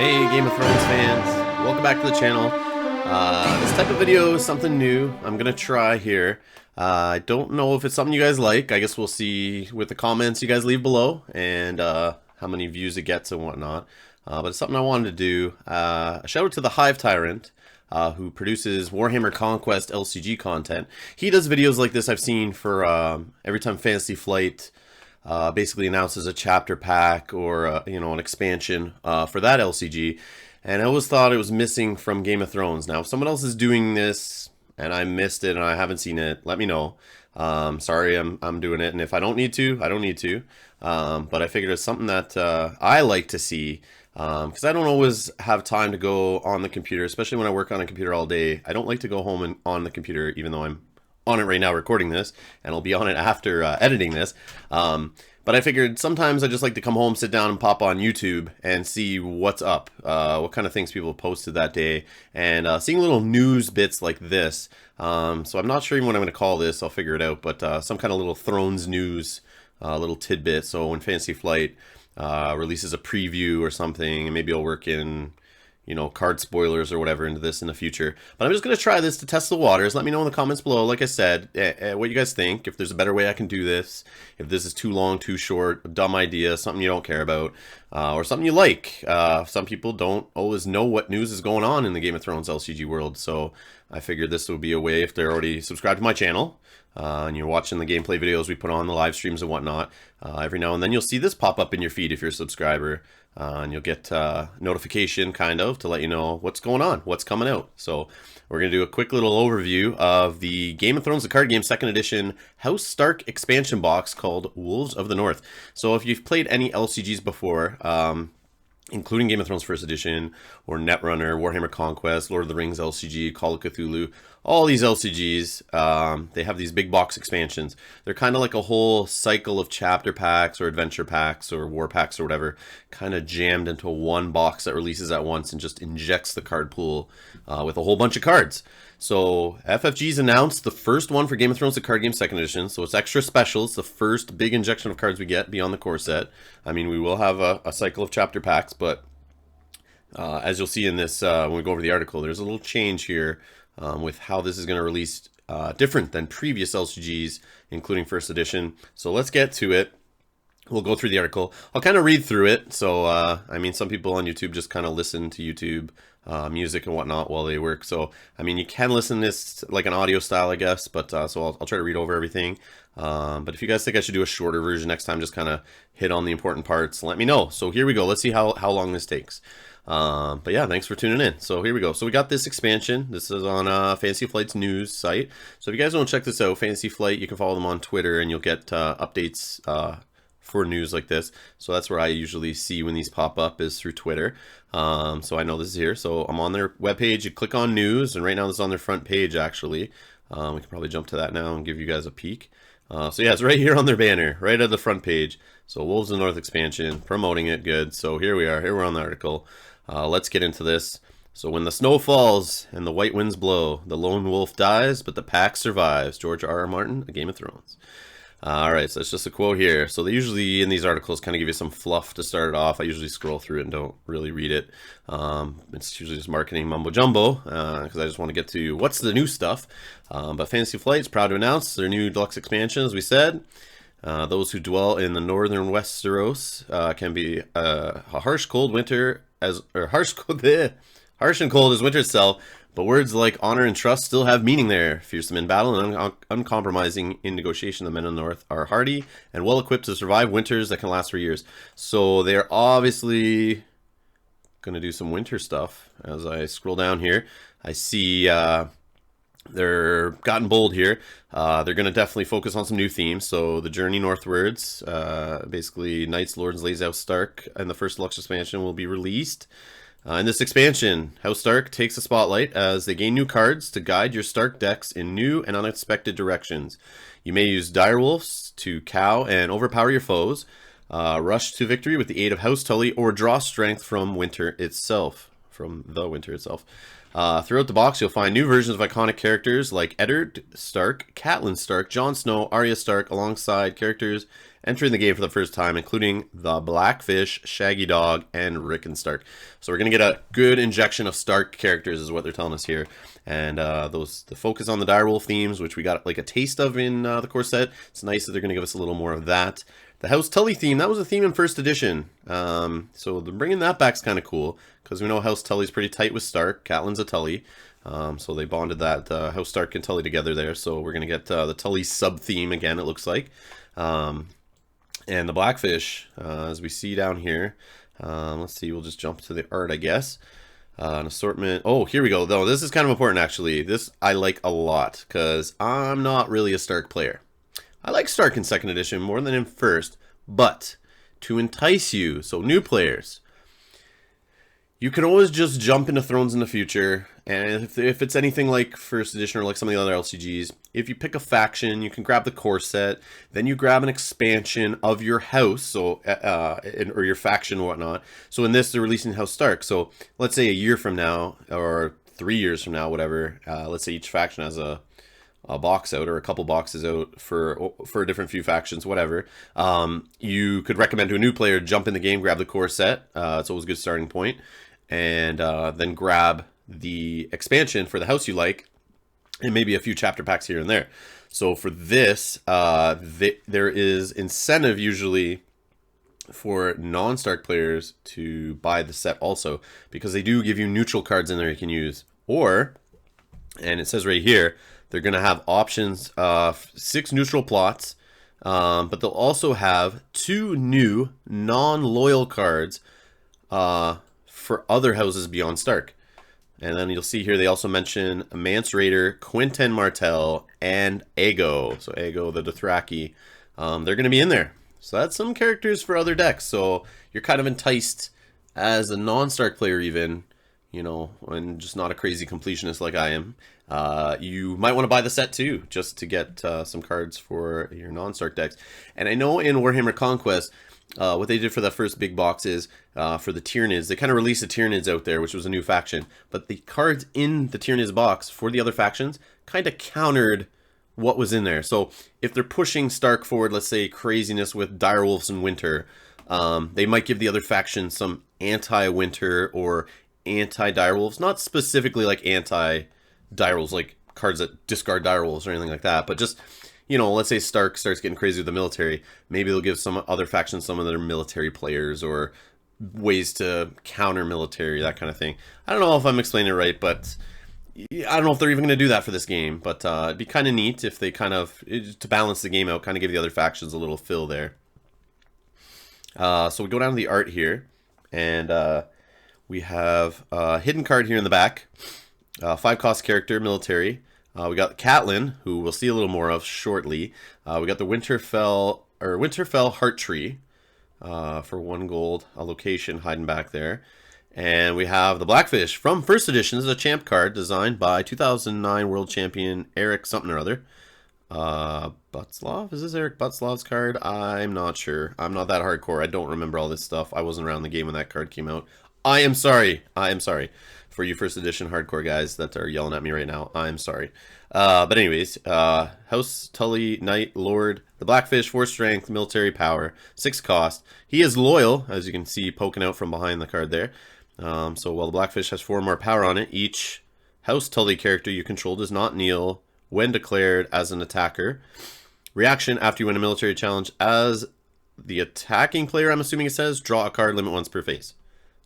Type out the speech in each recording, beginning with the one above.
Hey Game of Thrones fans, welcome back to the channel. This type of video is something new I'm gonna try here. I don't know if it's something you guys like. I guess we'll see with the comments you guys leave below and how many views it gets and whatnot. But it's something I wanted to do. A shout out to the Hive Tyrant, who produces Warhammer Conquest LCG content. He does videos like this I've seen for every time Fantasy Flight basically announces a chapter pack or you know, an expansion for that LCG, and I always thought it was missing from Game of Thrones. Now if someone else is doing this and I missed it and I haven't seen it, let me know. Sorry, I'm doing it, and if I don't need to, I don't need to, but I figured it's something that I like to see, because I don't always have time to go on the computer, especially when I work on a computer all day. I don't like to go home and on the computer, even though I'm on it right now recording this, and I'll be on it after editing this. But I figured sometimes I just like to come home, sit down, and pop on YouTube and see what's up, what kind of things people have posted that day, and seeing little news bits like this. So I'm not sure even what I'm going to call this. I'll figure it out, but some kind of little Thrones news, little tidbit. So when Fantasy Flight releases a preview or something, and maybe I'll work in, you know, card spoilers or whatever into this in the future. But I'm just going to try this to test the waters. Let me know in the comments below, like I said, what you guys think. If there's a better way I can do this. If this is too long, too short, a dumb idea, something you don't care about, or something you like. Some people don't always know what news is going on in the Game of Thrones LCG world. So I figured this would be a way, if they're already subscribed to my channel, and you're watching the gameplay videos we put on, the live streams and whatnot, every now and then you'll see this pop up in your feed if you're a subscriber, and you'll get notification kind of to let you know what's going on, what's coming out. So we're going to do a quick little overview of the Game of Thrones the card game 2nd edition House Stark expansion box called Wolves of the North. So if you've played any LCGs before, including Game of Thrones 1st Edition, or Netrunner, Warhammer Conquest, Lord of the Rings LCG, Call of Cthulhu, all these LCGs, they have these big box expansions. They're kind of like a whole cycle of chapter packs or adventure packs or war packs or whatever, kind of jammed into one box that releases at once and just injects the card pool with a whole bunch of cards. So FFG's announced the first one for Game of Thrones the card game 2nd edition, so it's extra special. It's the first big injection of cards we get beyond the core set. I mean, we will have a cycle of chapter packs, but as you'll see in this, when we go over the article, there's a little change here with how this is going to release, different than previous LCGs, including 1st edition. So let's get to it. We'll go through the article. I'll kind of read through it. So, I mean, some people on YouTube just kind of listen to YouTube music and whatnot while they work. So, I mean, you can listen to this like an audio style, I guess. But so I'll try to read over everything. But if you guys think I should do a shorter version next time, just kind of hit on the important parts, let me know. So here we go. Let's see how long this takes. But yeah, thanks for tuning in. So here we go. So we got this expansion. This is on Fantasy Flight's news site. So if you guys want to check this out, Fantasy Flight, you can follow them on Twitter and you'll get updates for news like this. So that's where I usually see when these pop up, is through Twitter. So I know this is here. So I'm on their webpage. You click on news, and right now this is on their front page actually. We can probably jump to that now and give you guys a peek. So yeah, it's right here on their banner, right at the front page. So Wolves of the North expansion, promoting it good. So here we are. Here we're on the article. Let's get into this. So when the snow falls and the white winds blow, the lone wolf dies, but the pack survives. George R.R. Martin, A Game of Thrones. Alright, so it's just a quote here. So they usually, in these articles, kind of give you some fluff to start it off. I usually scroll through it and don't really read it. It's usually just marketing mumbo-jumbo, because I just want to get to what's the new stuff. But Fantasy Flight is proud to announce their new deluxe expansion, as we said. Those who dwell in the northern Westeros can be a harsh, cold winter, harsh and cold as winter itself. But words like honor and trust still have meaning there. Fearsome in battle and uncompromising in negotiation, the men in the north are hardy and well equipped to survive winters that can last for years. So they're obviously going to do some winter stuff. As I scroll down here, I see they're gotten bold here. They're going to definitely focus on some new themes. So the journey northwards, basically Knights, Lords, Lays Out Stark, and the first deluxe expansion will be released. In this expansion, House Stark takes a spotlight as they gain new cards to guide your Stark decks in new and unexpected directions. You may use Direwolves to cow and overpower your foes, rush to victory with the aid of House Tully, or draw strength from the winter itself. Throughout the box, you'll find new versions of iconic characters like Eddard Stark, Catelyn Stark, Jon Snow, Arya Stark, alongside characters entering the game for the first time, including the Blackfish, Shaggy Dog, and Rickon Stark. So we're going to get a good injection of Stark characters is what they're telling us here. And the focus on the direwolf themes, which we got like a taste of in the core set. It's nice that they're going to give us a little more of that. The House Tully theme, that was a theme in first edition. So bringing that back is kind of cool, because we know House Tully's pretty tight with Stark. Catelyn's a Tully. So they bonded that House Stark and Tully together there. So we're going to get the Tully sub-theme again, it looks like. And the Blackfish, as we see down here. Let's see, we'll just jump to the art, I guess. An assortment. Oh, here we go. Though this is kind of important, actually. This I like a lot, because I'm not really a Stark player. I like Stark in second edition more than in first, but to entice you, so new players, you can always just jump into Thrones in the future, and if it's anything like first edition or like some of the other LCGs, if you pick a faction, you can grab the core set, then you grab an expansion of your house, so or your faction and whatnot. So in this, they're releasing House Stark. So let's say a year from now, or 3 years from now, whatever, let's say each faction has a box out or a couple boxes out for a different few factions, whatever. You could recommend to a new player, jump in the game, grab the core set. It's always a good starting point. And then grab the expansion for the house you like, and maybe a few chapter packs here and there. So for this, there is incentive usually for non-Stark players to buy the set also, because they do give you neutral cards in there you can use. Or, and it says right here, they're going to have options, 6 neutral plots, but they'll also have 2 new non-loyal cards for other houses beyond Stark. And then you'll see here they also mention Mance Raider, Quinten Martell, and Aego. So Aego the Dothraki, they're going to be in there. So that's some characters for other decks. So you're kind of enticed as a non-Stark player even, you know, and just not a crazy completionist like I am. You might want to buy the set too, just to get some cards for your non-Stark decks. And I know in Warhammer Conquest, what they did for that first big box is, for the Tyranids, they kind of released the Tyranids out there, which was a new faction. But the cards in the Tyranids box for the other factions kind of countered what was in there. So if they're pushing Stark forward, let's say craziness with Direwolves in Winter, they might give the other faction some anti-Winter or anti-Direwolves. Not specifically like anti-Direwolves, like cards that discard Direwolves or anything like that, but just, you know, let's say Stark starts getting crazy with the military. Maybe they'll give some other factions some of their military players or ways to counter military, that kind of thing. I don't know if I'm explaining it right, but I don't know if they're even going to do that for this game. But it'd be kind of neat if they kind of, to balance the game out, kind of give the other factions a little fill there. So we go down to the art here, and we have a hidden card here in the back. 5-cost character, military. We got Catelyn, who we'll see a little more of shortly. We got the Winterfell Heart Tree for 1 gold, a location hiding back there. And we have the Blackfish from first edition. This is a champ card designed by 2009 world champion Eric something or other. Butzlav? Is this Eric Butzlav's card? I'm not sure. I'm not that hardcore. I don't remember all this stuff. I wasn't around the game when that card came out. I am sorry. I am sorry. For you first edition hardcore guys that are yelling at me right now, I'm sorry. But anyways, House Tully, Knight, Lord, the Blackfish, 4 strength, military power, 6 cost. He is loyal, as you can see poking out from behind the card there. So while the Blackfish has 4 more power on it, each House Tully character you control does not kneel when declared as an attacker. Reaction after you win a military challenge as the attacking player, I'm assuming it says, draw a card, limit once per phase.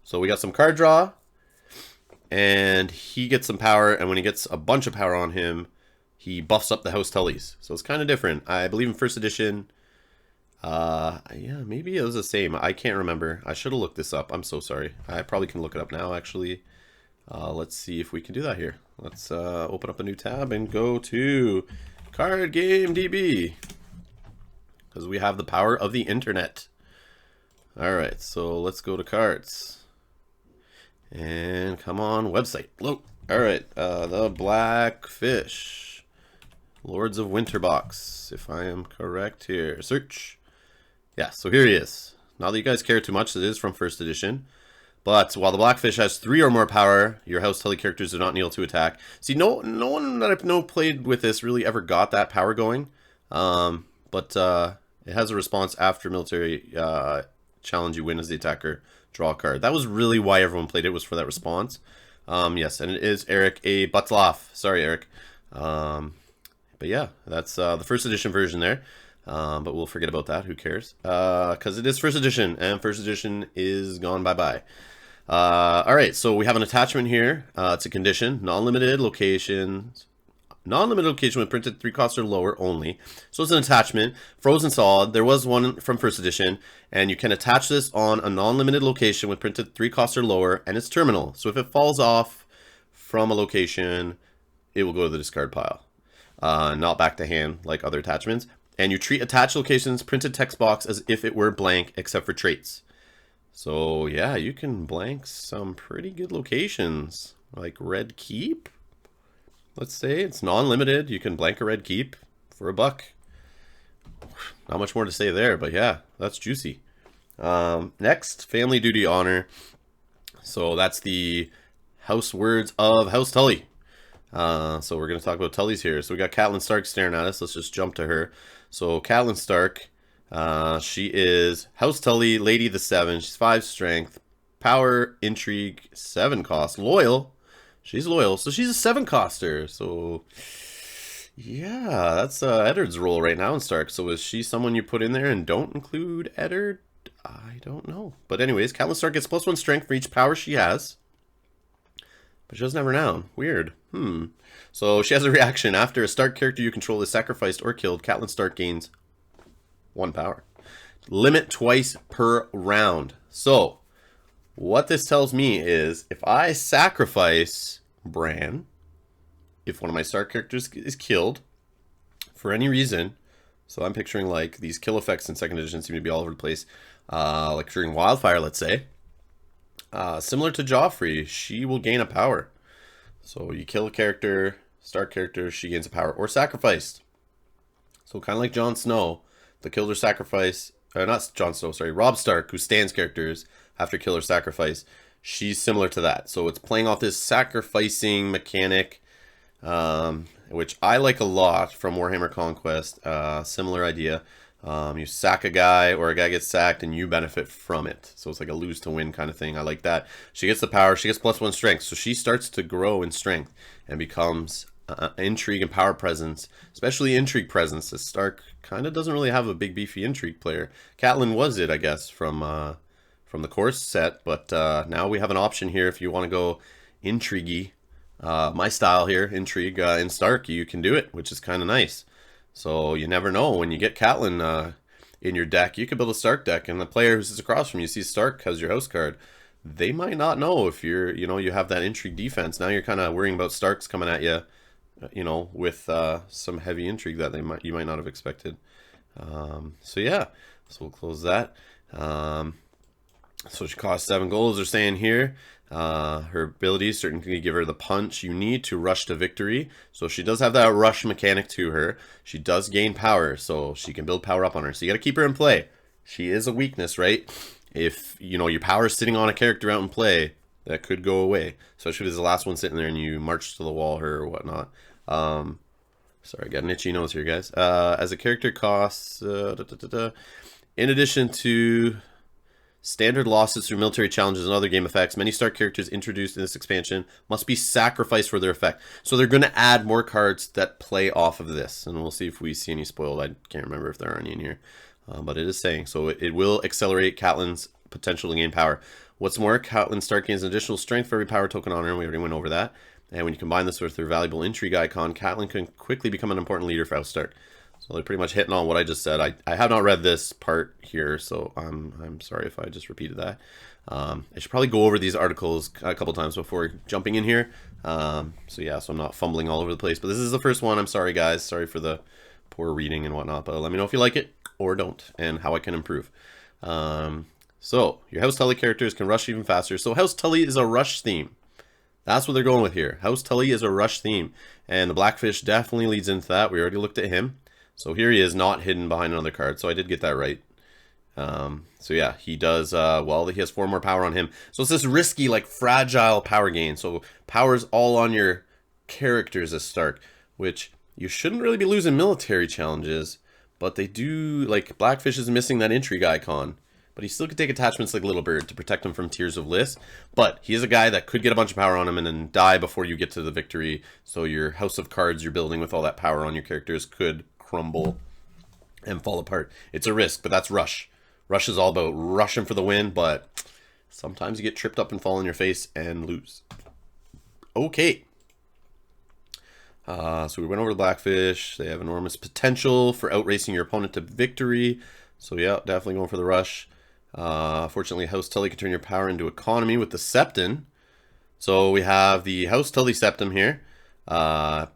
So we got some card draw. And he gets some power, and when he gets a bunch of power on him, he buffs up the House Tullys. So it's kind of different. I believe in first edition, yeah, maybe it was the same. I can't remember. I should have looked this up. I'm so sorry. I probably can look it up now, actually. Let's see if we can do that here. Let's open up a new tab and go to Card Game DB, because we have the power of the internet. All right, so let's go to cards. And come on, website. Look. All right, the Blackfish, Lords of Winterbox, if I am correct here. Search. Yeah, so here he is. Not that you guys care too much, it is from first edition. But while the Blackfish has 3 or more power, your House Tully characters do not kneel to attack. See, no one that I know played with this really ever got that power going. But it has a response after military challenge you win as the attacker. Draw a card. That was really why everyone played it, was for that response. Yes, and it is Eric A. Butzloff. Sorry, Eric. But yeah, that's the first edition version there. But we'll forget about that. Who cares? Because it is first edition, and first edition is gone bye-bye. Alright, so we have an attachment here. It's a condition. Non-limited locations. Non-limited location with printed 3 costs or lower only. So it's an attachment. Frozen solid. There was one from first edition. And you can attach this on a non-limited location with printed 3 costs or lower. And it's terminal. So if it falls off from a location, it will go to the discard pile. Not back to hand like other attachments. And you treat attached locations printed text box as if it were blank except for traits. So yeah, you can blank some pretty good locations. Like Red Keep. Let's say it's non-limited. You can blank a Red Keep for $1. Not much more to say there, but yeah, that's juicy. Next, Family Duty Honor. So that's the house words of House Tully. So we're going to talk about Tullys here. So we got Catelyn Stark staring at us. Let's just jump to her. So Catelyn Stark, she is House Tully, Lady the 7. She's 5 strength, power, intrigue, 7 cost, loyal. She's loyal, so she's a 7 coster. So yeah, that's Eddard's role right now in Stark. So is she someone you put in there and don't include Eddard? I don't know. But anyways, Catelyn Stark gets +1 strength for each power she has. But she doesn't have renown. Weird. So she has a reaction. After a Stark character you control is sacrificed or killed, Catelyn Stark gains 1 power. Limit twice per round. So what this tells me is if I sacrifice Bran, if one of my Stark characters is killed for any reason, so I'm picturing like these kill effects in 2nd edition seem to be all over the place, like during Wildfire, let's say. Similar to Joffrey, she will gain a power. So you kill a character, Stark character, she gains a power, or sacrificed. So kind of like Jon Snow, the killed or sacrifice, not Jon Snow, sorry, Robb Stark, who stands characters after kill or sacrifice. She's similar to that. So it's playing off this sacrificing mechanic, which I like a lot from Warhammer Conquest. Similar idea. You sack a guy or a guy gets sacked and you benefit from it. So it's like a lose to win kind of thing. I like that. She gets the power. She gets +1 strength. So she starts to grow in strength and becomes intrigue and power presence, especially intrigue presence. As Stark kind of doesn't really have a big beefy intrigue player. Catelyn was it, I guess, from the course set. But now we have an option here if you want to go intriguey. My style here, intrigue in Stark, you can do it, which is kind of nice. So you never know. When you get Catelyn in your deck, you can build a Stark deck, and the player who sits across from you sees Stark has your house card. They might not know if you're, you have that intrigue defense. Now you're kind of worrying about Starks coming at you, with some heavy intrigue that you might not have expected. So yeah, so we'll close that. So she costs 7 gold, they're saying here. Her abilities certainly give her the punch you need to rush to victory. So she does have that rush mechanic to her. She does gain power, so she can build power up on her. So you got to keep her in play. She is a weakness, right? If, your power is sitting on a character out in play, that could go away. Especially if it's the last one sitting there and you march to the wall her or whatnot. Sorry, I got an itchy nose here, guys. As a character costs, in addition to standard losses through military challenges and other game effects, many Stark characters introduced in this expansion must be sacrificed for their effect. So they're going to add more cards that play off of this. And we'll see if we see any spoiled. I can't remember if there are any in here. But it is saying. So it will accelerate Catelyn's potential to gain power. What's more, Catelyn Stark gains an additional strength for every power token on her, and we already went over that. And when you combine this with their valuable intrigue icon, Catelyn can quickly become an important leader for House Stark. So they're pretty much hitting on what I just said. I have not read this part here, so I'm sorry if I just repeated that. I should probably go over these articles a couple times before jumping in here. So yeah, so I'm not fumbling all over the place. But this is the first one. I'm sorry, guys. Sorry for the poor reading and whatnot. But let me know if you like it or don't, and how I can improve. So your House Tully characters can rush even faster. So House Tully is a rush theme. That's what they're going with here. House Tully is a rush theme. And the Blackfish definitely leads into that. We already looked at him. So here he is, not hidden behind another card. So I did get that right. So yeah, he does, well, he has 4 more power on him. So it's this risky, like, fragile power gain. So power's all on your characters as Stark, which you shouldn't really be losing military challenges, but they do, like, Blackfish is missing that intrigue icon. But he still could take attachments like Little Bird to protect him from Tears of Bliss. But he is a guy that could get a bunch of power on him and then die before you get to the victory. So your house of cards you're building with all that power on your characters could crumble and fall apart. It's a risk, but that's Rush. Rush is all about rushing for the win, but sometimes you get tripped up and fall on your face and lose. Okay. So we went over to Blackfish. They have enormous potential for outracing your opponent to victory. So yeah, definitely going for the Rush. Fortunately, House Tully can turn your power into economy with the Septon. So we have the House Tully Septum here.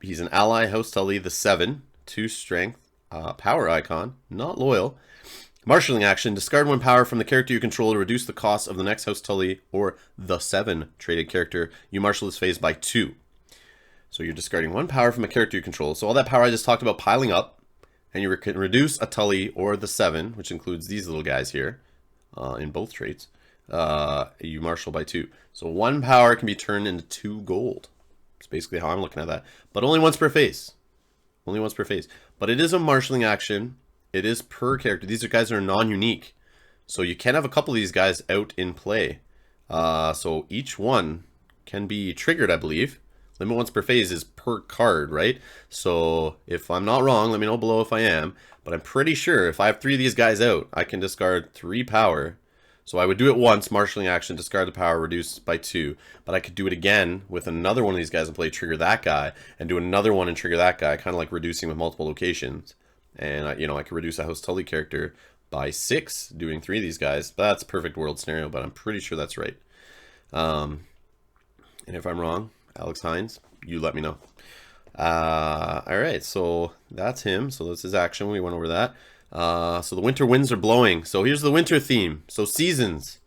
He's an ally House Tully, the 7, 2 strength, power icon, not loyal. Marshalling action, discard 1 power from the character you control to reduce the cost of the next House Tully or the 7 traded character. You marshal this phase by 2. So you're discarding 1 power from a character you control. So all that power I just talked about piling up, and you can reduce a Tully or the 7, which includes these little guys here, in both traits. You marshal by 2. So 1 power can be turned into 2 gold. That's basically how I'm looking at that. But only once per phase. Only once per phase. But it is a marshalling action. It is per character. These are guys that are non-unique. So you can have a couple of these guys out in play. So each one can be triggered, I believe. Limit once per phase is per card, right? So if I'm not wrong, let me know below if I am. But I'm pretty sure if I have 3 of these guys out, I can discard 3 power. So I would do it once, marshalling action, discard the power, reduce by 2. But I could do it again with another one of these guys and play trigger that guy. And do another one and trigger that guy, kind of like reducing with multiple locations. And, I could reduce a House Tully character by 6, doing 3 of these guys. That's a perfect world scenario, but I'm pretty sure that's right. And if I'm wrong, Alex Hines, you let me know. Alright, so that's him. So that's his action. We went over that. So the winter winds are blowing. So here's the winter theme. So seasons.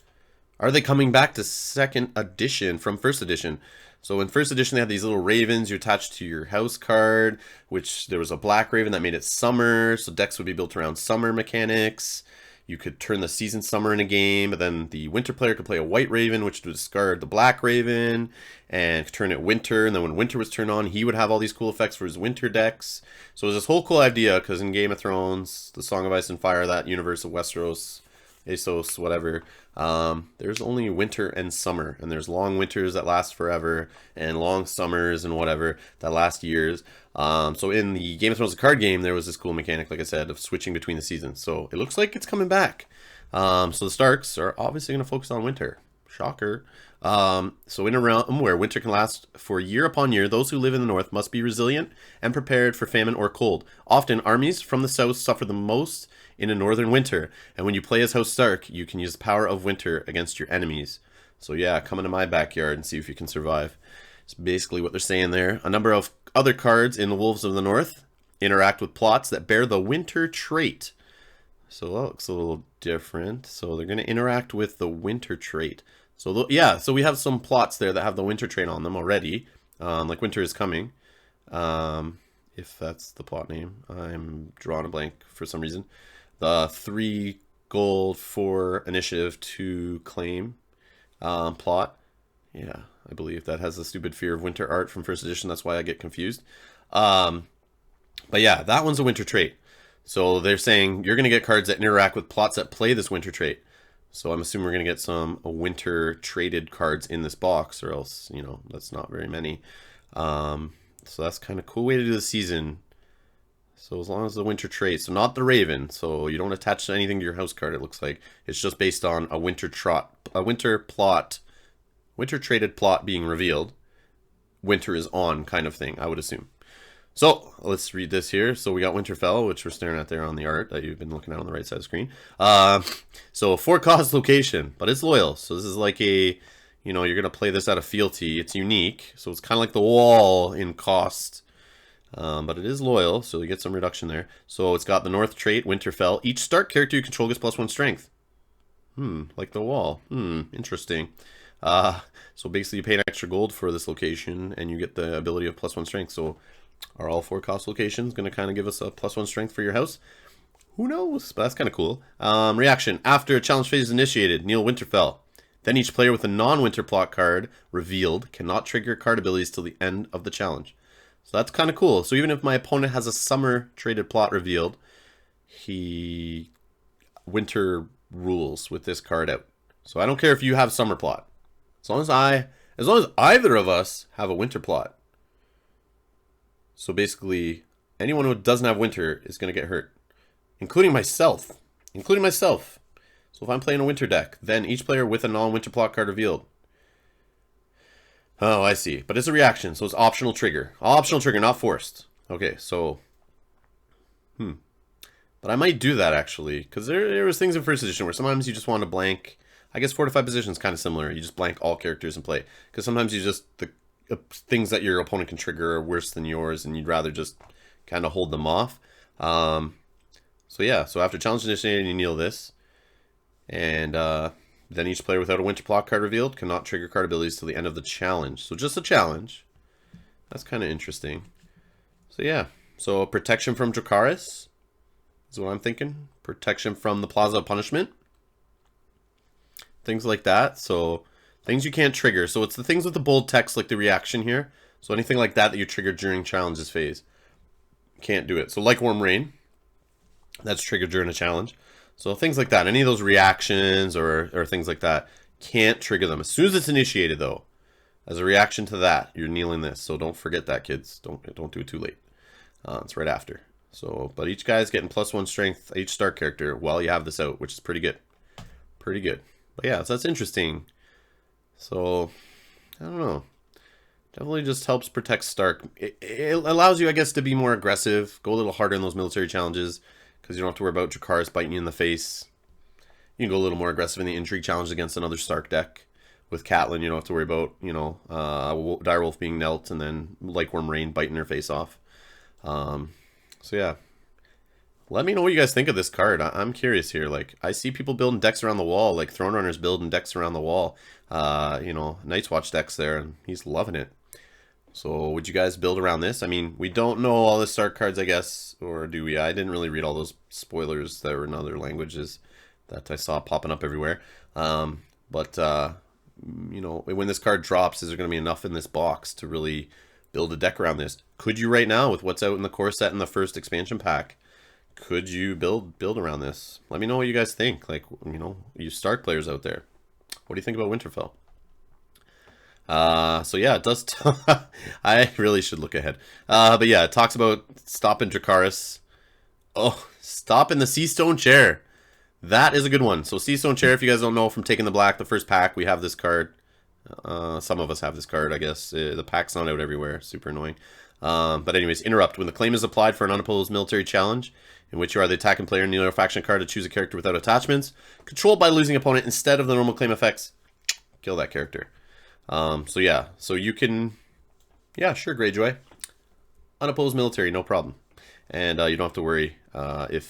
Are they coming back to 2nd edition from 1st edition? So in 1st edition, they had these little ravens you attached to your house card, which there was a black raven that made it summer. So decks would be built around summer mechanics. You could turn the season summer in a game, but then the winter player could play a white raven, which would discard the black raven and turn it winter. And then when winter was turned on, he would have all these cool effects for his winter decks. So it was this whole cool idea, because in Game of Thrones, the Song of Ice and Fire, that universe of Westeros, Essos, whatever, there's only winter and summer, and there's long winters that last forever and long summers and whatever that last years. So in the Game of Thrones card game, there was this cool mechanic, like I said, of switching between the seasons. So it looks like it's coming back. So the Starks are obviously going to focus on winter. Shocker. So in a realm where winter can last for year upon year, those who live in the north must be resilient and prepared for famine or cold. Often, armies from the south suffer the most in a northern winter, and when you play as House Stark, you can use the power of winter against your enemies. So yeah, come into my backyard and see if you can survive. It's basically what they're saying there. A number of other cards in the Wolves of the North interact with plots that bear the winter trait. So that looks a little different. So they're going to interact with the winter trait. So yeah, so we have some plots there that have the winter trait on them already. Like Winter is Coming. If that's the plot name. I'm drawing a blank for some reason. The 3 gold for initiative to claim plot. Yeah, I believe that has the stupid fear of winter art from 1st edition. That's why I get confused. But yeah, that one's a winter trait. So they're saying you're going to get cards that interact with plots that play this winter trait. So I'm assuming we're going to get some winter traded cards in this box, or else, that's not very many. So that's kind of a cool way to do the season. So as long as the winter trait, so not the Raven, so you don't attach anything to your house card, it looks like. It's just based on a winter traded plot being revealed. Winter is on kind of thing, I would assume. So let's read this here. So we got Winterfell, which we're staring at there on the art that you've been looking at on the right side of the screen. So 4-cost location, but it's loyal. So this is like a, you're going to play this out of fealty. It's unique. So it's kind of like the wall in cost. But it is loyal, so you get some reduction there. So it's got the North trait, Winterfell. Each start character you control gets +1 strength. Like the wall. Interesting. So basically you pay an extra gold for this location, and you get the ability of +1 strength. So are all 4-cost locations going to kind of give us a +1 strength for your house? Who knows? But that's kind of cool. Reaction. After a challenge phase is initiated, Neil Winterfell. Then each player with a non-winter plot card revealed cannot trigger card abilities till the end of the challenge. So that's kind of cool. So even if my opponent has a summer traded plot revealed, he winter rules with this card out. So I don't care if you have summer plot. As long as either of us have a winter plot. So basically, anyone who doesn't have winter is going to get hurt. Including myself. Including myself. So if I'm playing a winter deck, then each player with a non-winter plot card revealed. Oh, I see. But it's a reaction, so it's optional trigger. Optional trigger, not forced. Okay, so... But I might do that, actually. Because there was things in first edition where sometimes you just want to blank... I guess fortified position is kind of similar. You just blank all characters and play. Because sometimes you just... The things that your opponent can trigger are worse than yours, and you'd rather just kind of hold them off. So yeah, so after challenge initiated, you kneel this. And then each player without a winter plot card revealed cannot trigger card abilities till the end of the challenge. So just a challenge. That's kind of interesting. So yeah, so protection from Dracarys is what I'm thinking. Protection from the Plaza of Punishment. Things like that. So things you can't trigger. So it's the things with the bold text like the reaction here. So anything like that that you trigger during challenges phase. Can't do it. So like Warm Rain. That's triggered during a challenge. So things like that. Any of those reactions or things like that. Can't trigger them. As soon as it's initiated though. As a reaction to that. You're kneeling this. So don't forget that, kids. Don't do it too late. It's right after. So, but each guy's getting +1 strength. Each start character while you have this out. Which is pretty good. Pretty good. But yeah, so that's interesting. So, I don't know. Definitely just helps protect Stark. It allows you, I guess, to be more aggressive. Go a little harder in those military challenges. Because you don't have to worry about Dracarys biting you in the face. You can go a little more aggressive in the intrigue challenge against another Stark deck. With Catelyn, you don't have to worry about, you know, Direwolf being knelt and then like Worm Rain biting her face off. So yeah. Let me know what you guys think of this card. I'm curious here. Like, I see people building decks around the wall, like Throne Runners building decks around the wall. You know, Night's Watch decks there, and he's loving it. So, would you guys build around this? I mean, we don't know all the Stark cards, I guess, or do we? I didn't really read all those spoilers that were in other languages that I saw popping up everywhere. You know, when this card drops, is there going to be enough in this box to really build a deck around this? Could you right now, with what's out in the core set in the first expansion pack? Could you build around this? Let me know what you guys think. Like, you know, you Stark players out there. What do you think about Winterfell? So yeah, it does. I really should look ahead. But yeah, it talks about stopping Dracarys. Oh, stopping the Seastone Chair. That is a good one. So Seastone Chair, if you guys don't know from Taking the Black, the first pack, we have this card. Some of us have this card, I guess. The pack's not out everywhere. Super annoying. But anyways, interrupt. When the claim is applied for an unopposed military challenge, in which you are the attacking player in your faction card to choose a character without attachments, controlled by the losing opponent instead of the normal claim effects, kill that character. So yeah, so you can, yeah, sure, Greyjoy. Unopposed military, no problem. And you don't have to worry as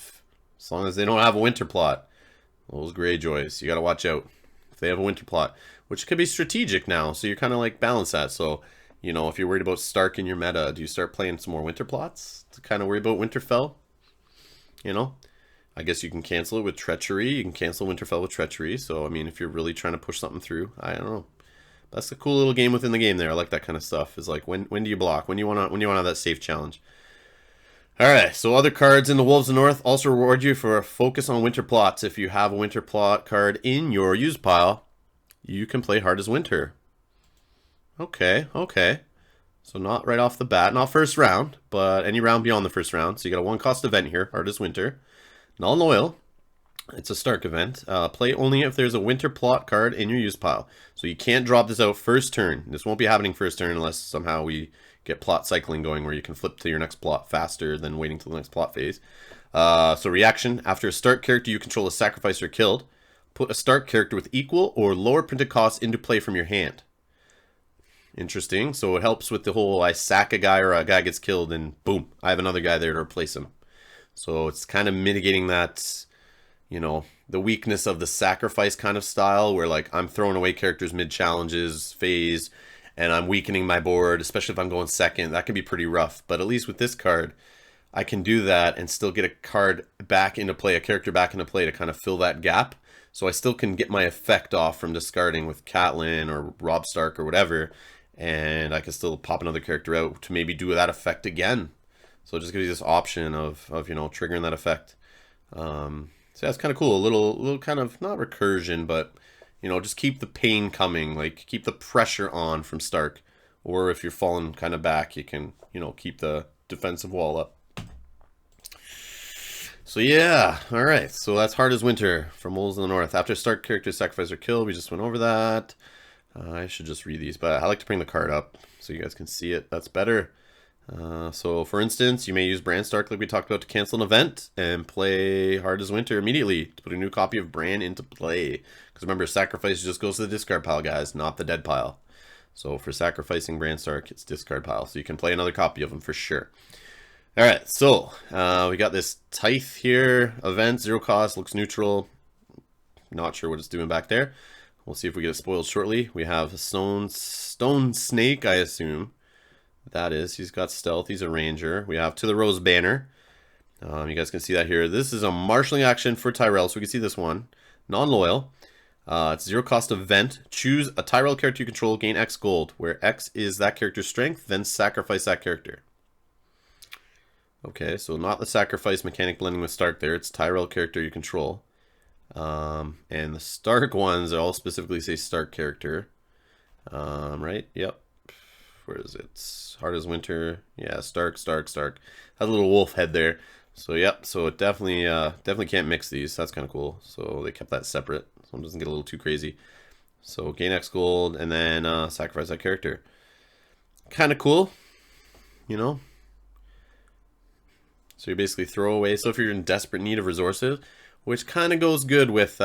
long as they don't have a winter plot. Those Greyjoys, you gotta watch out if they have a winter plot, which could be strategic now, so you're kind of like balance that. So, you know, if you're worried about Stark in your meta, do you start playing some more winter plots to kind of worry about Winterfell? You know, I guess you can cancel it with Treachery. You can cancel Winterfell with Treachery. So, I mean, if you're really trying to push something through, I don't know. That's a cool little game within the game there. I like that kind of stuff. Is like, when do you block? When you want to have that safe challenge. Alright, so other cards in the Wolves of the North also reward you for a focus on winter plots. If you have a winter plot card in your use pile, you can play Hard as Winter. Okay, okay. So not right off the bat, not first round, but any round beyond the first round. So you got a 1-cost event here, Hard as Winter. Null and Loyal. It's a Stark event. Play only if there's a winter plot card in your use pile. So you can't drop this out first turn. This won't be happening first turn unless somehow we get plot cycling going where you can flip to your next plot faster than waiting till the next plot phase. So reaction. After a Stark character you control is sacrificed or killed, put a Stark character with equal or lower printed costs into play from your hand. Interesting. So it helps with the whole I sack a guy or a guy gets killed and boom, I have another guy there to replace him. So it's kind of mitigating that, you know, the weakness of the sacrifice kind of style where like I'm throwing away characters mid-challenges phase and I'm weakening my board, especially if I'm going second. That can be pretty rough. But at least with this card, I can do that and still get a card back into play, a character back into play to kind of fill that gap. So I still can get my effect off from discarding with Catelyn or Robb Stark or whatever, and I can still pop another character out to maybe do that effect again. So it just gives you this option of you know, triggering that effect. So yeah, it's kind of cool. A little kind of, not recursion, but you know, just keep the pain coming, like keep the pressure on from Stark. Or if you're falling kind of back, you can, you know, keep the defensive wall up. So yeah, all right. So that's Hard as Winter from Wolves in the North. After Stark characters sacrifice or kill, we just went over that. I should just read these, but I like to bring the card up so you guys can see it. That's better. So for instance, you may use Bran Stark like we talked about to cancel an event and play Hard as Winter immediately to put a new copy of Bran into play. Because remember, sacrifice just goes to the discard pile, guys, not the dead pile. So for sacrificing Bran Stark, it's discard pile. So you can play another copy of him for sure. Alright, so we got this Tithe here. Event, 0 cost, looks neutral. Not sure what it's doing back there. We'll see if we get it spoiled shortly. We have Stone Snake, I assume. That is. He's got stealth. He's a ranger. We have To the Rose Banner. You guys can see that here. This is a marshalling action for Tyrell, so we can see this one. Non-loyal. It's 0 cost event. Choose a Tyrell character you control, gain X gold, where X is that character's strength, then sacrifice that character. Okay, so not the sacrifice mechanic blending with Stark there. It's Tyrell character you control. And the Stark ones all specifically say Stark character. Right? Yep. Where is it? Hard as Winter. Yeah, Stark. Has a little wolf head there. So yep, so it definitely can't mix these. That's kind of cool. So they kept that separate, so it doesn't get a little too crazy. So gain X gold and then sacrifice that character. Kind of cool, you know. So you basically throw away. So if you're in desperate need of resources, which kind of goes good with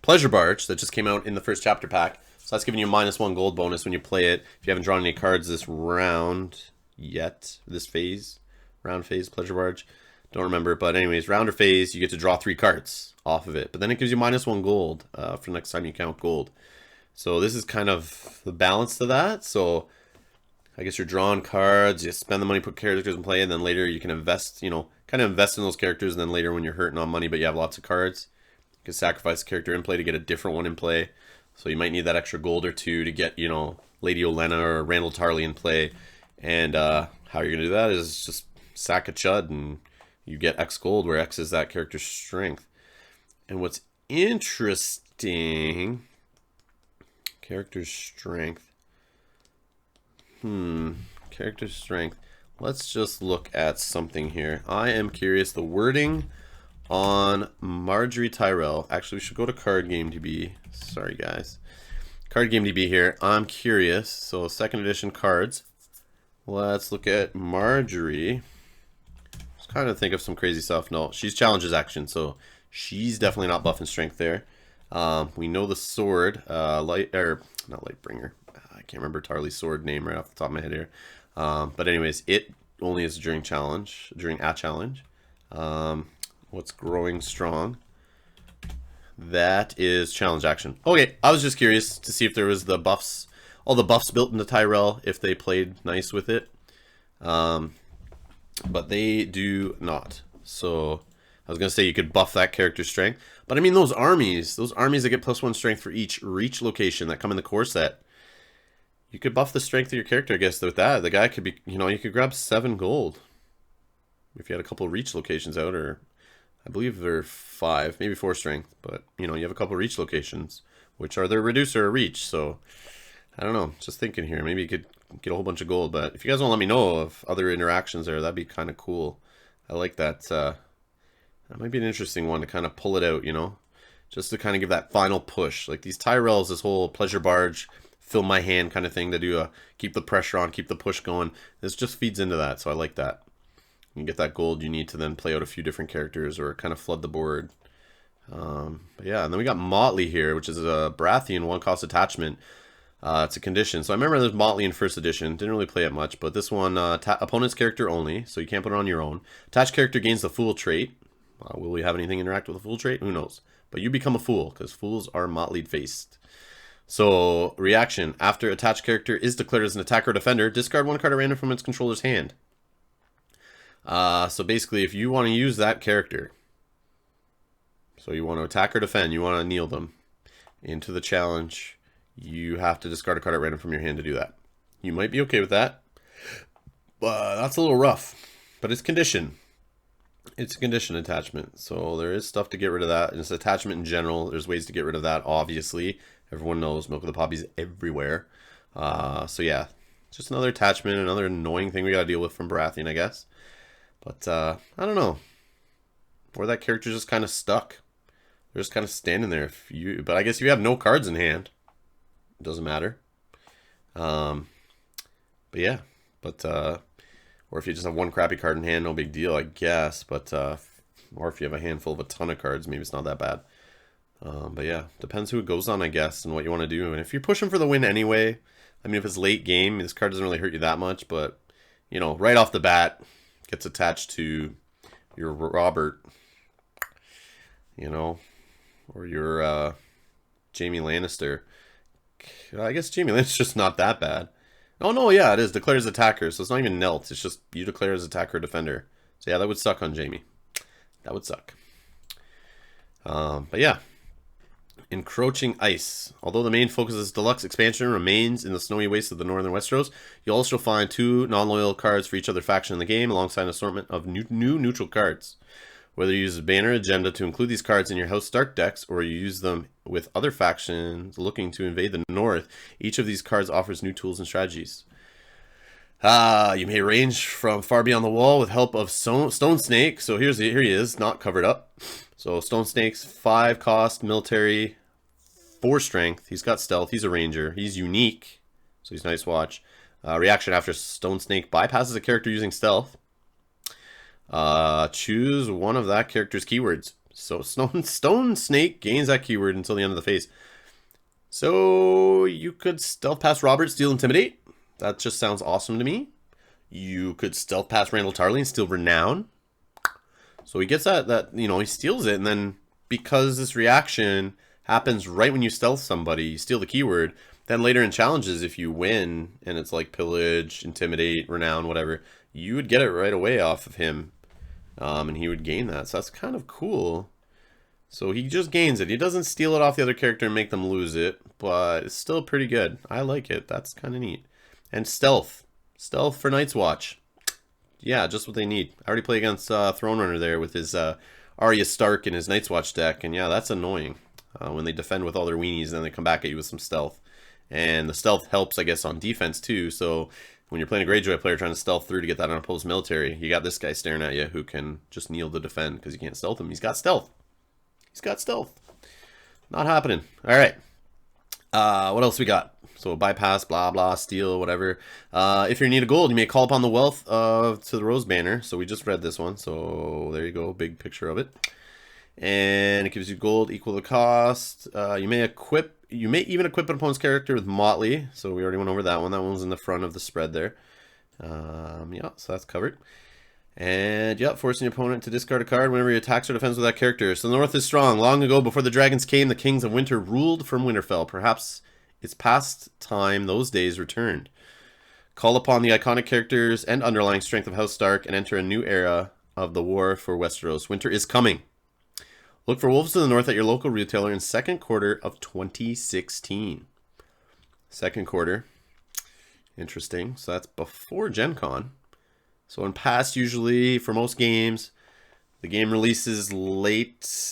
Pleasure Barge that just came out in the first chapter pack. So that's giving you a -1 gold bonus when you play it. If you haven't drawn any cards this round yet, this phase, round phase, Pleasure Barge. Don't remember, but anyways, round or phase, you get to draw 3 cards off of it. But then it gives you -1 gold for next time you count gold. So this is kind of the balance to that. So I guess you're drawing cards, you spend the money, put characters in play, and then later you can invest, you know, kind of invest in those characters, and then later when you're hurting on money but you have lots of cards, you can sacrifice a character in play to get a different one in play. So you might need that extra gold or 2 to get, you know, Lady Olenna or Randall Tarley in play. And how you're going to do that is just sack a Chud and you get X gold where X is that character's strength. And what's interesting, character's strength. Character's strength. Let's just look at something here. I am curious. The wording on Marjorie Tyrell. Actually, we should go to Card Game DB. Sorry, guys. Card Game DB here. I'm curious. So, 2nd edition cards. Let's look at Marjorie. Just kind of think of some crazy stuff. No, she's challenges action, so she's definitely not buffing strength there. We know the sword, not Lightbringer. I can't remember Tarly's sword name right off the top of my head here. But anyways, it only is during a challenge. What's growing strong? That is challenge action. Okay, I was just curious to see if there was the buffs, all the buffs built into Tyrell, if they played nice with it. But they do not. So I was gonna say you could buff that character's strength, but I mean those armies that get +1 strength for each reach location that come in the core set. You could buff the strength of your character, I guess, with that. The guy could be, you know, you could grab 7 gold. If you had a couple reach locations out, or I believe they're 5, maybe 4 strength. But, you know, you have a couple reach locations, which are their reducer or reach. So, I don't know, just thinking here. Maybe you could get a whole bunch of gold. But if you guys want to let me know of other interactions there, that'd be kind of cool. I like that. That might be an interesting one to kind of pull it out, you know. Just to kind of give that final push. Like these Tyrells, this whole Pleasure Barge, fill my hand kind of thing to do keep the pressure on, keep the push going. This just feeds into that, so I like that. You get that gold you need to then play out a few different characters or kind of flood the board. But yeah, and then we got Motley here, which is a Baratheon 1-cost attachment. It's a condition. So I remember there's Motley in 1st edition. Didn't really play it much, but this one, opponent's character only, so you can't put it on your own. Attached character gains the Fool trait. Will we have anything interact with the Fool trait? Who knows? But you become a Fool, because Fools are Motleyed faced. So, reaction. After attached character is declared as an attacker or defender, discard 1 card at random from its controller's hand. So basically, if you want to use that character, so you want to attack or defend, you want to kneel them into the challenge, you have to discard a card at random from your hand to do that. You might be okay with that, but that's a little rough. But it's condition. It's a condition attachment, so there is stuff to get rid of that. And it's attachment in general. There's ways to get rid of that, obviously. Everyone knows Milk of the Poppy's everywhere. So yeah, just another attachment, another annoying thing we gotta deal with from Baratheon, I guess. But I don't know. Or that character's just kind of stuck. They're just kind of standing there. But I guess if you have no cards in hand, it doesn't matter. But yeah, or if you just have one crappy card in hand, no big deal, I guess. But or if you have a handful of a ton of cards, maybe it's not that bad. But yeah, depends who it goes on, I guess, and what you want to do. And if you're pushing for the win anyway, I mean, if it's late game, this card doesn't really hurt you that much. But you know, right off the bat, gets attached to your Robert, you know, or your Jaime Lannister. I guess Jaime Lannister's just not that bad. Oh no, yeah, it is. Declares attacker, so it's not even knelt. It's just you declare as attacker or defender. So yeah, that would suck on Jaime. That would suck. But yeah. Encroaching Ice. Although the main focus of this deluxe expansion remains in the snowy wastes of the northern Westeros, you'll also find 2 non-loyal cards for each other faction in the game, alongside an assortment of new neutral cards. Whether you use a banner agenda to include these cards in your House Stark decks, or you use them with other factions looking to invade the north, each of these cards offers new tools and strategies. You may range from far beyond the wall with help of Stone Snake. So here he is, not covered up. So Stone Snake's 5 cost, military, 4 strength. He's got stealth. He's a ranger. He's unique, so he's nice to watch. Reaction after Stone Snake bypasses a character using stealth. Choose one of that character's keywords. So Stone Snake gains that keyword until the end of the phase. So you could stealth pass Robert, steal, intimidate. That just sounds awesome to me. You could stealth pass Randall Tarley and steal renown. So he gets that you know, he steals it, and then because this reaction happens right when you stealth somebody, you steal the keyword, then later in challenges, if you win and it's like pillage, intimidate, renown, whatever, you would get it right away off of him. And he would gain that. So that's kind of cool. So he just gains it. He doesn't steal it off the other character and make them lose it, but it's still pretty good. I like it. That's kind of neat. And stealth. Stealth for Night's Watch. Yeah, just what they need. I already played against Throne Runner there with his Arya Stark in his Night's Watch deck, and yeah, that's annoying. When they defend with all their weenies, and then they come back at you with some stealth. And the stealth helps, I guess, on defense too, so when you're playing a Greyjoy player trying to stealth through to get that unopposed military, you got this guy staring at you who can just kneel to defend because you can't stealth him. He's got stealth. He's got stealth. Not happening. All right. What else we got? So bypass, blah, blah, steal, whatever. If you're in need of gold, you may call upon the wealth to the Rose Banner. So we just read this one. So there you go. Big picture of it. And it gives you gold equal the cost. You may even equip an opponent's character with Motley. So we already went over that one. That one was in the front of the spread there. Yeah, so that's covered. And yeah, forcing your opponent to discard a card whenever he attacks or defends with that character. So the North is strong. Long ago, before the dragons came, the kings of winter ruled from Winterfell. Perhaps it's past time those days returned. Call upon the iconic characters and underlying strength of House Stark and enter a new era of the war for Westeros. Winter is coming. Look for Wolves to the North at your local retailer in second quarter of 2016. Second quarter. Interesting. So that's before Gen Con. So in past, usually for most games, the game releases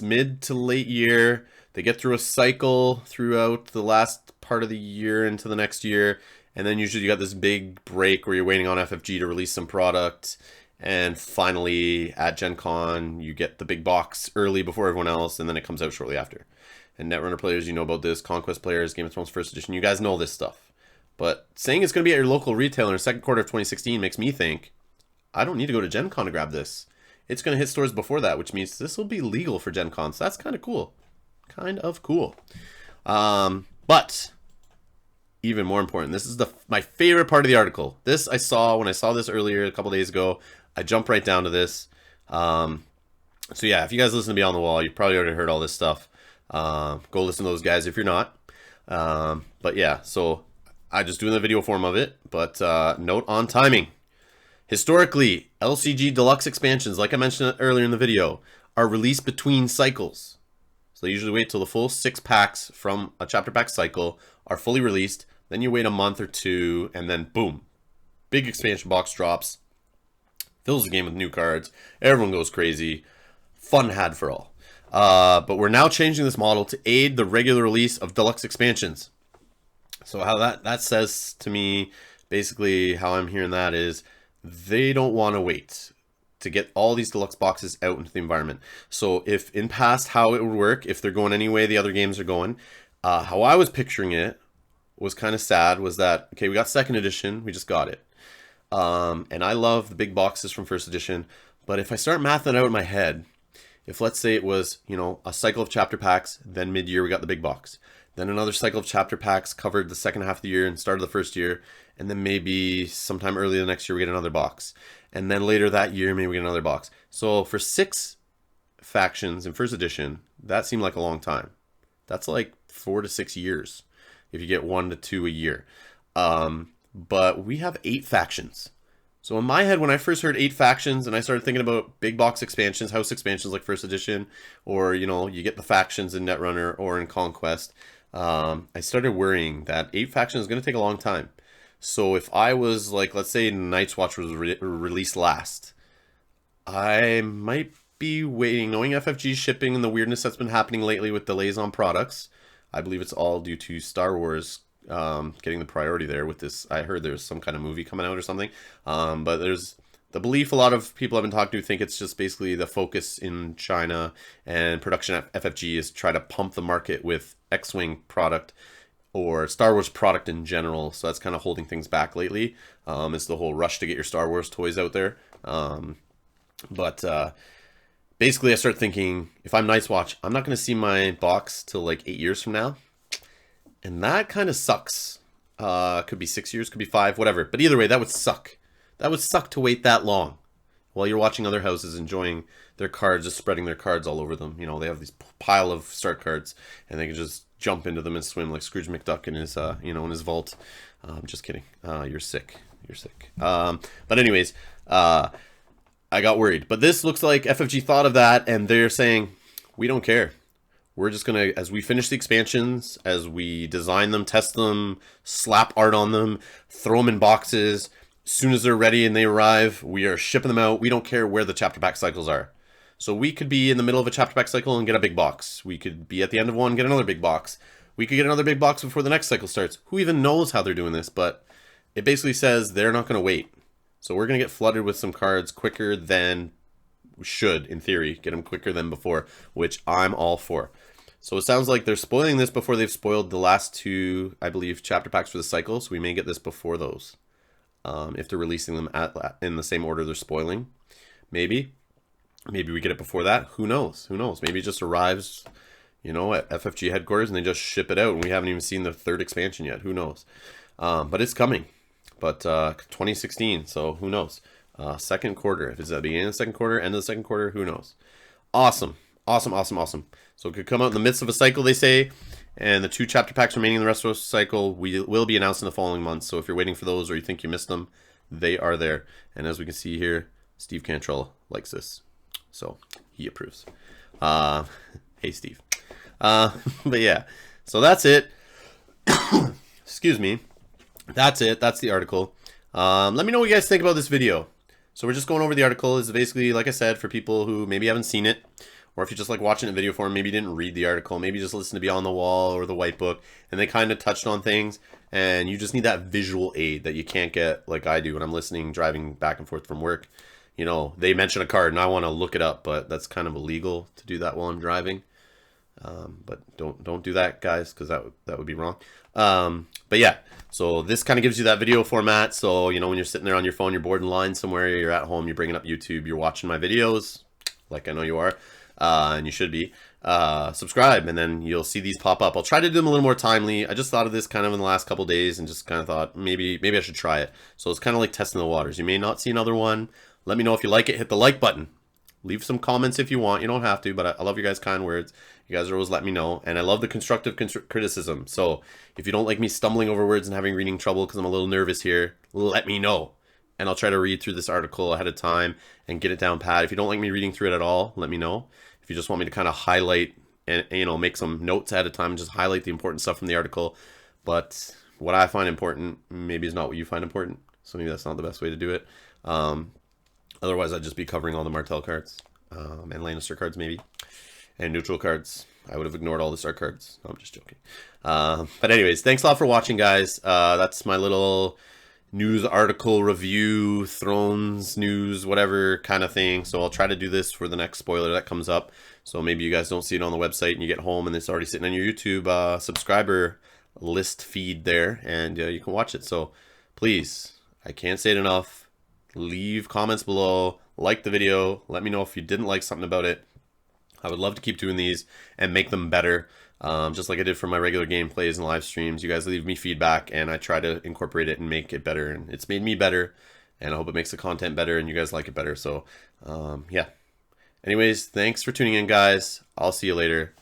mid to late year. They get through a cycle throughout the last part of the year into the next year. And then usually you got this big break where you're waiting on FFG to release some product. And finally, at Gen Con, you get the big box early before everyone else, and then it comes out shortly after. And Netrunner players, you know about this. Conquest players, Game of Thrones First Edition, you guys know this stuff. But saying it's going to be at your local retailer in the second quarter of 2016 makes me think, I don't need to go to Gen Con to grab this. It's going to hit stores before that, which means this will be legal for Gen Con. So that's kind of cool. Kind of cool. But even more important, this is my favorite part of the article. This I saw when I saw this earlier a couple days ago. I jumped right down to this. So yeah, if you guys listen to Beyond the Wall, you probably already heard all this stuff. Go listen to those guys if you're not. But yeah, so I just doing the video form of it. But note on timing. Historically, LCG deluxe expansions, like I mentioned earlier in the video, are released between cycles. So they usually wait till the full 6 packs from a chapter pack cycle are fully released. Then you wait a month or two, and then boom, big expansion box drops, fills the game with new cards. Everyone goes crazy. Fun had for all. But we're now changing this model to aid the regular release of deluxe expansions. So how that says to me, basically how I'm hearing that is they don't want to wait to get all these deluxe boxes out into the environment. So if in past how it would work, if they're going any way the other games are going, how I was picturing it was kind of sad, was that, okay, we got second edition, we just got it. And I love the big boxes from first edition, but if I start mathing out in my head, if let's say it was, you know, a cycle of chapter packs, then mid-year we got the big box. Then another cycle of chapter packs covered the second half of the year and started the first year. And then maybe sometime early the next year we get another box. And then later that year maybe we get another box. So for 6 factions in first edition, that seemed like a long time. That's like 4 to 6 years if you get 1 to 2 a year. But we have 8 factions. So in my head, when I first heard 8 factions and I started thinking about big box expansions, house expansions like first edition, or, you know, you get the factions in Netrunner or in Conquest, I started worrying that 8 factions is going to take a long time. So if I was like, let's say Night's Watch was released last, I might be waiting, knowing FFG shipping and the weirdness that's been happening lately with delays on products. I believe it's all due to Star Wars getting the priority there with this. I heard there's some kind of movie coming out or something. But there's the belief a lot of people I've been talking to think it's just basically the focus in China and production at FFG is try to pump the market with X-Wing product or Star Wars product in general. So that's kind of holding things back lately. It's the whole rush to get your Star Wars toys out there. Basically I start thinking, if I'm Night's Watch, I'm not going to see my box till like 8 years from now. And that kind of sucks. Could be 6 years, could be 5, whatever. But either way, that would suck. That would suck to wait that long while you're watching other houses enjoying their cards, just spreading their cards all over them. You know, they have this pile of start cards, and they can just jump into them and swim like Scrooge McDuck in his, you know, in his vault. Just kidding. You're sick. You're sick. But anyways, I got worried. But this looks like FFG thought of that, and they're saying, we don't care. We're just going to, as we finish the expansions, as we design them, test them, slap art on them, throw them in boxes, as soon as they're ready and they arrive, we are shipping them out. We don't care where the chapter pack cycles are. So we could be in the middle of a chapter pack cycle and get a big box. We could be at the end of one, get another big box. We could get another big box before the next cycle starts. Who even knows how they're doing this? But it basically says they're not going to wait. So we're going to get flooded with some cards quicker than we should, in theory. Get them quicker than before, which I'm all for. So it sounds like they're spoiling this before they've spoiled the last 2, I believe, chapter packs for the cycle. So we may get this before those. If they're releasing them in the same order they're spoiling. Maybe we get it before that. Who knows? Who knows? Maybe it just arrives, you know, at FFG headquarters and they just ship it out and we haven't even seen the 3rd expansion yet. Who knows? But it's coming. But 2016, so who knows? Second quarter. If it's at the beginning of the second quarter, end of the second quarter, who knows? Awesome. Awesome, awesome, awesome. So it could come out in the midst of a cycle, they say, and the 2 chapter packs remaining in the rest of the cycle will be announced in the following months. So if you're waiting for those or you think you missed them, they are there. And as we can see here, Steve Cantrell likes this. So he approves. Hey, Steve. But yeah, so that's it. Excuse me. That's it. That's the article. Let me know what you guys think about this video. So we're just going over the article. It's basically, like I said, for people who maybe haven't seen it, or if you just like watching a video form, maybe you didn't read the article, maybe you just listen to Beyond the Wall or the White Book, and they kind of touched on things, and you just need that visual aid that you can't get like I do when I'm listening, driving back and forth from work. You know, they mention a card and I want to look it up, but that's kind of illegal to do that while I'm driving. But don't do that, guys, because that would be wrong. But yeah, so this kind of gives you that video format. So, you know, when you're sitting there on your phone, you're bored in line somewhere, you're at home, you're bringing up YouTube, you're watching my videos, like I know you are, and you should be, subscribe, and then you'll see these pop up. I'll try to do them a little more timely. I just thought of this kind of in the last couple days and just kind of thought maybe I should try it. So it's kind of like testing the waters. You may not see another one. Let me know if you like it. Hit the like button. Leave some comments if you want. You don't have to, but I love your guys' kind words. You guys are always letting me know. And I love the constructive criticism. So if you don't like me stumbling over words and having reading trouble because I'm a little nervous here, let me know. and I'll try to read through this article ahead of time and get it down pat. If you don't like me reading through it at all, let me know. If you just want me to kind of highlight and, you know, make some notes ahead of time, just highlight the important stuff from the article. But what I find important maybe is not what you find important, so maybe that's not the best way to do it. Otherwise, I'd just be covering all the Martell cards and Lannister cards maybe, and neutral cards. I would have ignored all the Stark cards. No, I'm just joking. But anyways, thanks a lot for watching, guys. That's my little news article review, Thrones news, whatever kind of thing. So I'll try to do this for the next spoiler that comes up. So maybe you guys don't see it on the website and you get home and it's already sitting on your YouTube subscriber list feed there, and you can watch it. So please, I can't say it enough. Leave comments below, like the video, let me know if you didn't like something about it. I would love to keep doing these and make them better, just like I did for my regular gameplays and live streams. You guys leave me feedback and I try to incorporate it and make it better, and it's made me better, and I hope it makes the content better and you guys like it better. So yeah, anyways, thanks for tuning in, guys. I'll see you later.